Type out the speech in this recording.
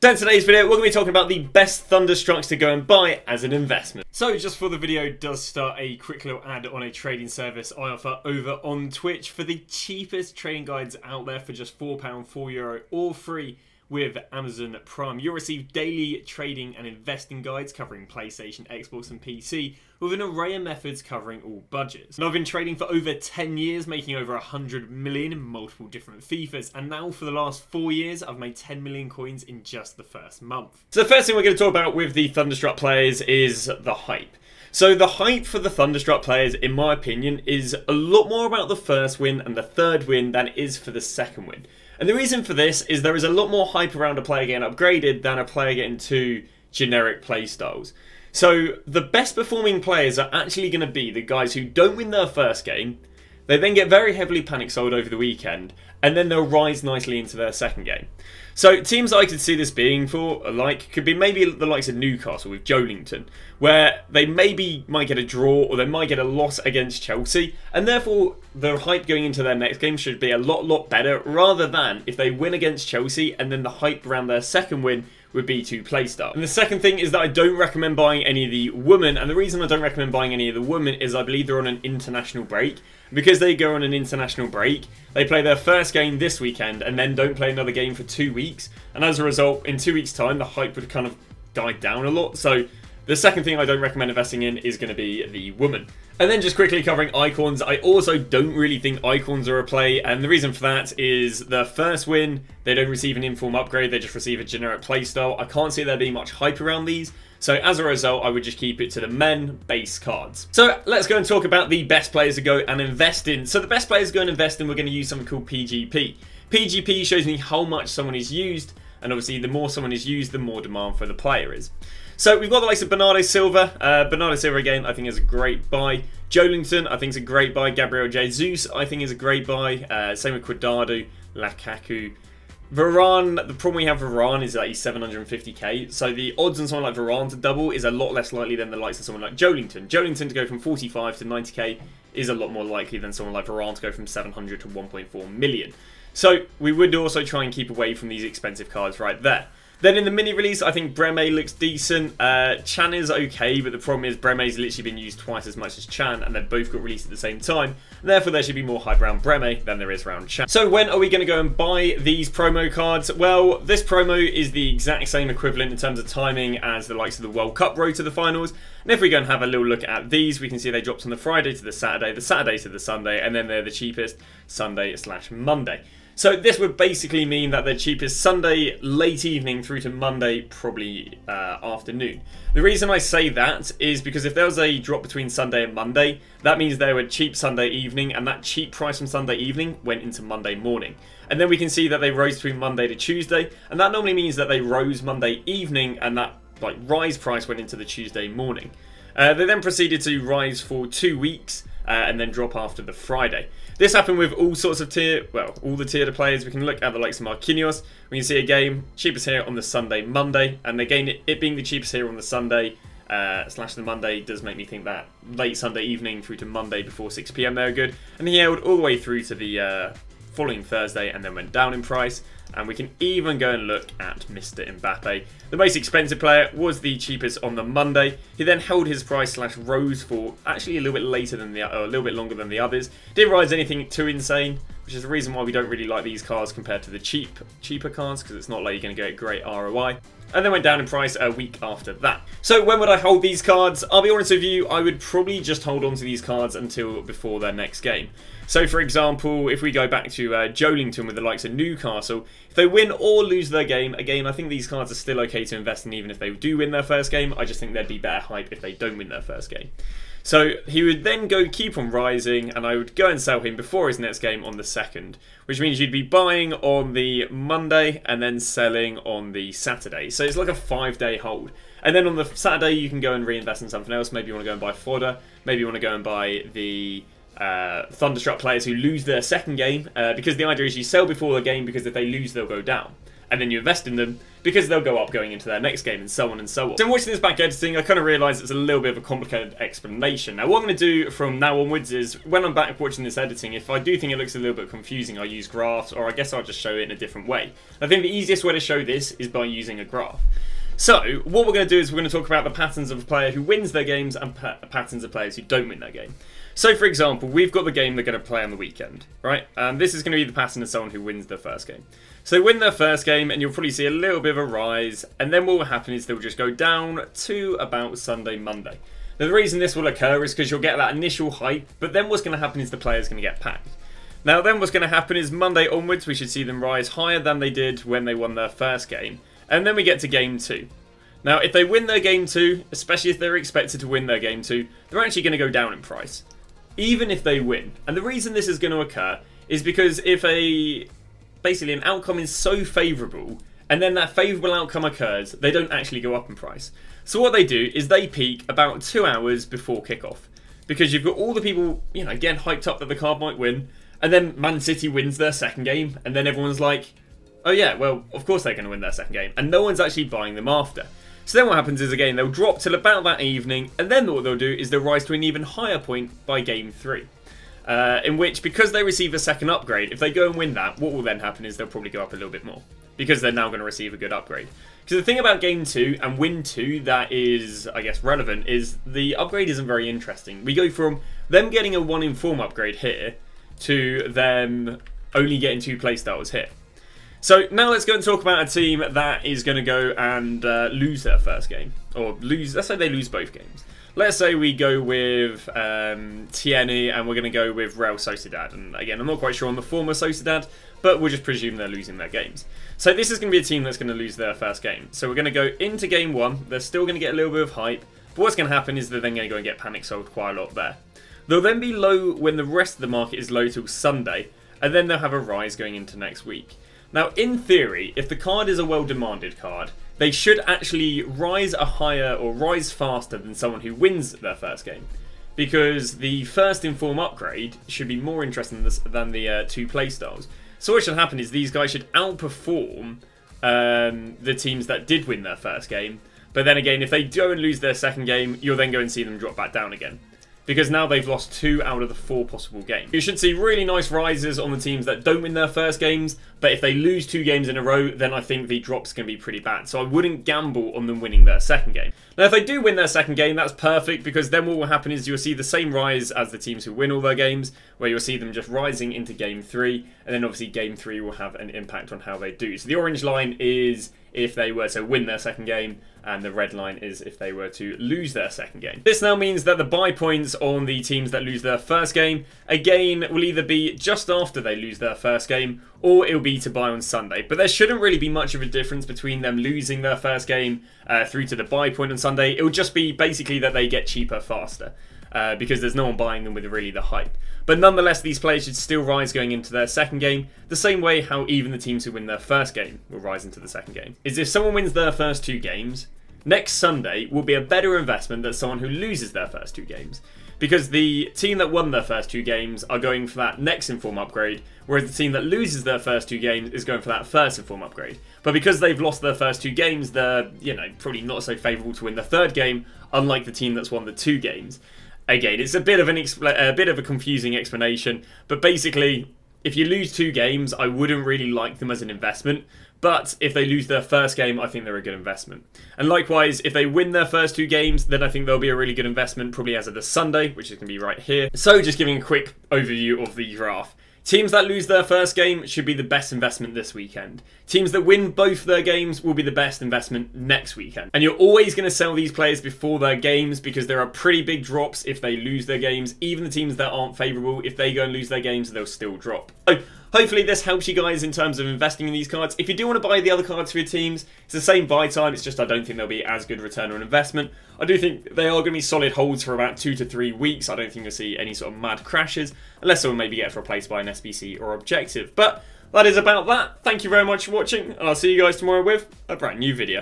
So in today's video, we're going to be talking about the best Thunderstrucks to go and buy as an investment. So just before the video does start, a quick little ad on a trading service I offer over on Twitch for the cheapest trading guides out there for just £4, €4, all free with Amazon Prime. You'll receive daily trading and investing guides covering PlayStation, Xbox and PC with an array of methods covering all budgets. And I've been trading for over 10 years, making over 100 million in multiple different FIFAs, and now for the last 4 years I've made 10 million coins in just the first month. So the first thing we're going to talk about with the Thunderstruck players is the hype. So the hype for the Thunderstruck players, in my opinion, is a lot more about the first win and the third win than it is for the second win. And the reason for this is there is a lot more hype around a player getting upgraded than a player getting two generic playstyles. So the best performing players are actually going to be the guys who don't win their first game, they then get very heavily panic sold over the weekend, and then they'll rise nicely into their second game. So teams I could see this being for, could be maybe the likes of Newcastle with Joelinton, where they maybe might get a draw or they might get a loss against Chelsea, and therefore the hype going into their next game should be a lot better, rather than if they win against Chelsea and then the hype around their second win would be to playstyle. And the second thing is that I don't recommend buying any of the women, and the reason I don't recommend buying any of the women is I believe they're on an international break. Because they go on an international break, they play their first game this weekend and then don't play another game for 2 weeks, and as a result, in 2 weeks time the hype would kind of die down a lot. So the second thing I don't recommend investing in is going to be the woman. And then just quickly covering icons, I also don't really think icons are a play, and the reason for that is the first win, they don't receive an inform upgrade, they just receive a generic playstyle. I can't see there being much hype around these, so as a result I would just keep it to the men base cards. So let's go and talk about the best players to go and invest in. So the best players to go and invest in, we're going to use something called PGP. PGP shows me how much someone is used, and obviously the more someone is used, the more demand for the player is. So we've got the likes of Bernardo Silva. Bernardo Silva again I think is a great buy. Joelinton I think is a great buy. Gabriel Jesus I think is a great buy. Same with Cuadrado, Lukaku. Varane, the problem we have with Varane is that he's 750k, so the odds on someone like Varane to double is a lot less likely than the likes of someone like Joelinton. Joelinton to go from 45 to 90k is a lot more likely than someone like Varane to go from 700 to 1.4 million. So we would also try and keep away from these expensive cards right there. Then in the mini release, I think Breme looks decent. Chan is okay, but the problem is Breme's literally been used twice as much as Chan, and they both got released at the same time. And therefore, there should be more hype around Breme than there is around Chan. So when are we going to go and buy these promo cards? Well, this promo is the exact same equivalent in terms of timing as the likes of the World Cup road to the finals. And if we go and have a little look at these, we can see they dropped on the Friday to the Saturday to the Sunday, and then they're the cheapest Sunday/Monday. So this would basically mean that they're cheapest Sunday late evening through to Monday probably afternoon. The reason I say that is because if there was a drop between Sunday and Monday, that means they were cheap Sunday evening, and that cheap price from Sunday evening went into Monday morning. And then we can see that they rose between Monday to Tuesday, and that normally means that they rose Monday evening, and that rise price went into the Tuesday morning. They then proceeded to rise for 2 weeks and then drop after the Friday. This happened with all sorts of all the tier players. We can look at the likes of Marquinhos. We can see a game, cheapest here on the Sunday, Monday. And again, it being the cheapest here on the Sunday / the Monday does make me think that late Sunday evening through to Monday before 6 PM they were good. And he held all the way through to the following Thursday and then went down in price. And we can even go and look at Mr. Mbappe. The most expensive player was the cheapest on the Monday. He then held his price / rose for actually a little bit later than a little bit longer than the others. Didn't rise anything too insane, which is the reason why we don't really like these cards compared to the cheaper cards, because it's not like you're going to get great ROI. And then went down in price a week after that. So when would I hold these cards? I'll be honest with you, I would probably just hold on to these cards until before their next game. So for example, if we go back to Joelinton with the likes of Newcastle, if they win or lose their game, again I think these cards are still okay to invest in even if they do win their first game. I just think there'd be better hype if they don't win their first game. So he would then keep on rising, and I would go and sell him before his next game on the 2nd, which means you'd be buying on the Monday and then selling on the Saturday. So it's like a 5-day hold. And then on the Saturday you can go and reinvest in something else. Maybe you want to go and buy fodder, maybe you want to go and buy the Thunderstruck players who lose their second game, because the idea is you sell before the game, because if they lose they'll go down. and then you invest in them because they'll go up going into their next game and so on and so on. So in watching this back editing, I kind of realised it's a little bit of a complicated explanation. Now what I'm going to do from now onwards is, when I'm back watching this editing, if I do think it looks a little bit confusing, I'll use graphs, or I guess I'll just show it in a different way. I think the easiest way to show this is by using a graph. So what we're going to do is we're going to talk about the patterns of a player who wins their games and patterns of players who don't win their game. So for example, we've got the game they're going to play on the weekend, right? And this is going to be the pattern of someone who wins their first game. So they win their first game and you'll probably see a little bit of a rise, and then what will happen is they'll just go down to about Sunday, Monday. Now the reason this will occur is because you'll get that initial hype, but then what's going to happen is the player's going to get packed. Now then what's going to happen is Monday onwards we should see them rise higher than they did when they won their first game. And then we get to game 2. Now, if they win their game 2, especially if they're expected to win their game 2, they're actually going to go down in price, even if they win. And the reason this is going to occur is because if basically an outcome is so favourable, and then that favourable outcome occurs, they don't actually go up in price. So what they do is they peak about 2 hours before kickoff, because you've got all the people, you know, getting hyped up that the card might win, and then Man City wins their second game, and then everyone's like, oh yeah, well, of course they're going to win their second game. And no one's actually buying them after. So then what happens is, again, they'll drop till about that evening. And then what they'll do is they'll rise to an even higher point by game 3. In which, because they receive a second upgrade, if they go and win that, what will then happen is they'll probably go up a little bit more. Because they're now going to receive a good upgrade. Because the thing about game 2 and win 2 that is, I guess, relevant is the upgrade isn't very interesting. We go from them getting a 1 in form upgrade here to them only getting 2 playstyles here. So now let's go and talk about a team that is going to go and lose their first game. Or lose, let's say they lose both games. Let's say we go with Tierney and we're going to go with Real Sociedad. And again, I'm not quite sure on the former Sociedad, but we'll just presume they're losing their games. So this is going to be a team that's going to lose their first game. So we're going to go into game 1. They're still going to get a little bit of hype. But what's going to happen is they're then going to go and get panic sold quite a lot there. They'll then be low when the rest of the market is low till Sunday. And then they'll have a rise going into next week. Now, in theory, if the card is a well-demanded card, they should actually rise a higher or rise faster than someone who wins their first game. Because the first in-form upgrade should be more interesting than the 2 playstyles. So what should happen is these guys should outperform the teams that did win their first game. But then again, if they go and lose their second game, you'll then go and see them drop back down again. Because now they've lost 2 out of the 4 possible games. You should see really nice rises on the teams that don't win their first games, but if they lose 2 games in a row, then I think the drop's going to be pretty bad. So I wouldn't gamble on them winning their second game. Now, if they do win their second game, that's perfect, because then what will happen is you'll see the same rise as the teams who win all their games, where you'll see them just rising into game 3, and then obviously game 3 will have an impact on how they do. So the orange line is if they were to win their second game, and the red line is if they were to lose their second game. This now means that the buy points on the teams that lose their first game, again, will either be just after they lose their first game, or it'll be to buy on Sunday. But there shouldn't really be much of a difference between them losing their first game through to the buy point on Sunday. It will just be basically that they get cheaper faster. Because there's no one buying them with really the hype. But nonetheless, these players should still rise going into their second game, the same way how even the teams who win their first game will rise into the second game. Is if someone wins their first 2 games, next Sunday will be a better investment than someone who loses their first 2 games. Because the team that won their first 2 games are going for that next inform upgrade, whereas the team that loses their first 2 games is going for that first inform upgrade. But because they've lost their first 2 games, they're, you know, probably not so favourable to win the third game, unlike the team that's won the 2 games. Again, it's a bit of a confusing explanation, but basically, if you lose 2 games, I wouldn't really like them as an investment. But if they lose their first game, I think they're a good investment. And likewise, if they win their first 2 games, then I think they'll be a really good investment, probably as of the Sunday, which is going to be right here. So just giving a quick overview of the graph. Teams that lose their first game should be the best investment this weekend. Teams that win both their games will be the best investment next weekend. And you're always going to sell these players before their games because there are pretty big drops if they lose their games. Even the teams that aren't favourable, if they go and lose their games, they'll still drop. So hopefully this helps you guys in terms of investing in these cards. If you do want to buy the other cards for your teams, it's the same buy time. It's just I don't think there'll be as good return on investment. I do think they are going to be solid holds for about 2 to 3 weeks. I don't think you'll see any sort of mad crashes, unless someone maybe gets replaced by an SBC or objective. But that is about that. Thank you very much for watching, and I'll see you guys tomorrow with a brand new video.